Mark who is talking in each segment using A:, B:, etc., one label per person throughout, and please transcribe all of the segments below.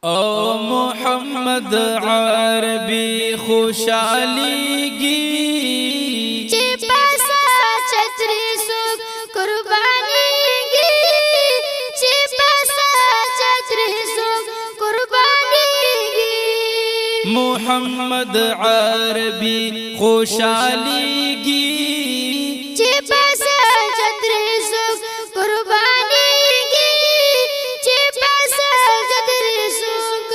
A: او محمد عربي خوشاليږي
B: چې پاسا چتري سوک قربانيږي چې پاسا چتري سوک قربانيږي
A: محمد عربي خوشاليږي
B: چې پاسا چتري سوک قربانيږي چې پاسا چتري سوک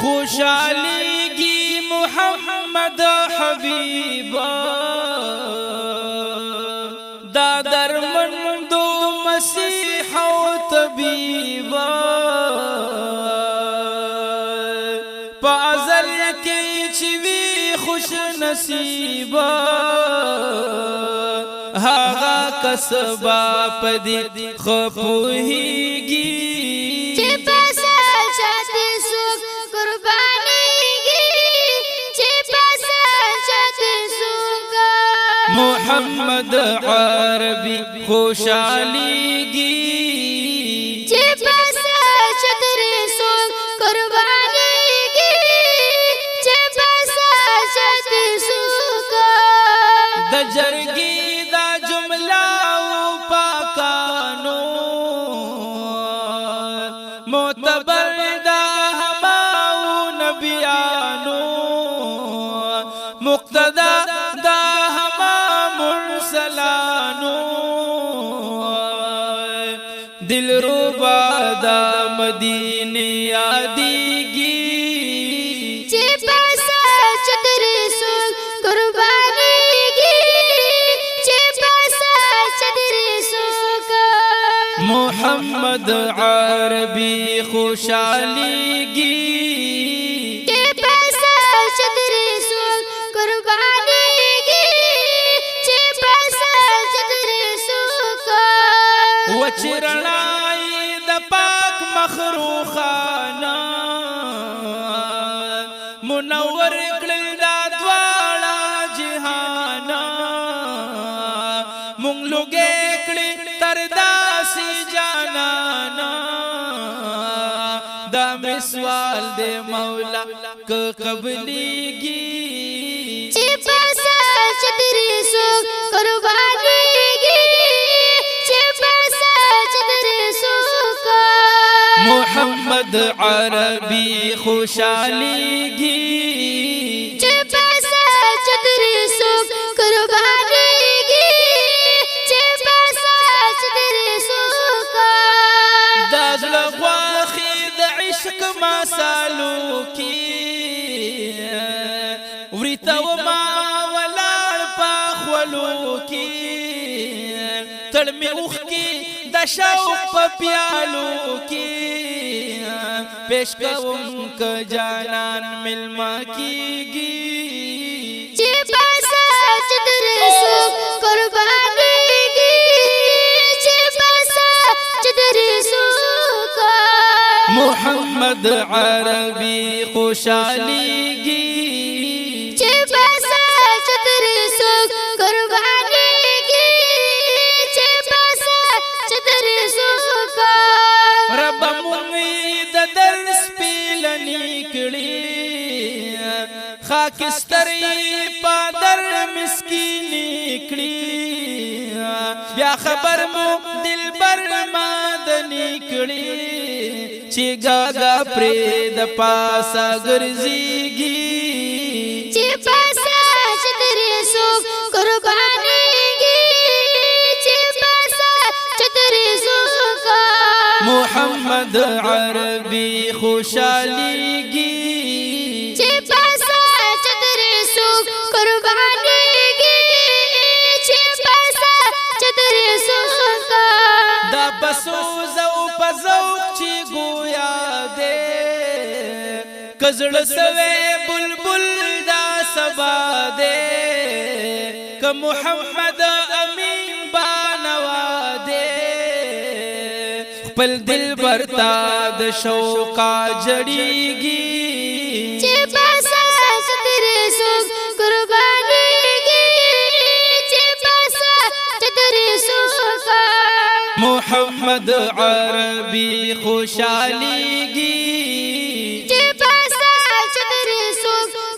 A: خوشاليږي محمد حبيبا دا درمندو مسيح او طبيبا پازل کې چې وی خوش نصیبا هاغه کسبا پدې خپوهيږي
B: چې پاسا چتري سوک قربانيږي چې پاسا چتري سوک
A: محمد عربي خوشاليږي
B: چې پاسا چتري سوک قربانيږي چې پاسا چتري سوک
A: د جرګي دا جمله او پاکانو معتبر دا هماو نبیانو مقتدا دا هما مرسلانو دل ربا دا مدینه یادیږي
B: چې پاسا چتري سوک قربانيږي چې پاسا چتري سوک
A: محمد عربي خوشاليږي
B: چې پاسا چتري سوک قربانيږي چې پاسا چتري سوک
A: وچرنای د پاک مخروخانا منور کړل دا دواړه جهانا مونږ لوګې کړې تر داسې جانانا دا مسوال دې مولا ک قبليږي
B: چې پاسا چتري سوک قربانيږي چې پاسا چتري سوک
A: محمد عربي خوشاليږي
B: چې پاسا چتري سوک قربانيږي چې پاسا چتري سوک
A: دا زړه غواخي د عشق مسالو کې ورته وما ولار پخولو کې تړمه اوخ کې د شوق په پیالو کې پیش کوم ک جانان ملما کیږي
B: چې پاسا چتري سوک قربانيږي چې پاسا چتري سوک
A: محمد عربي خوشاليږي
B: چې پاسا چتري سوک قربانيږي چې پاسا چتري سوک
A: رب مونږ د درس پیلنی کړي خاکستري پادر مسکینی کړي بیا خبر مو دلبر مادنی کړي چې گاگا پرې د پاسا ګرځيږي
B: چې پاسا چتري سوک قربانيږي چې پاسا چتري سوک
A: محمد عربي خوشاليږي
B: چې پاسا چتري سوک قربانيږي چې پاسا چتري سوک
A: دا بسو زو پزوک چې گویا دے کزړ سوي بلبل دا سبا دے ک محمد امین بانوا دے خپل دل برتا د شوقا جړیږي
B: چې پاسا چتري سوک قربانيږي چې پاسا چتري سوک
A: محمد عربي خوشاليږي
B: چترې سوک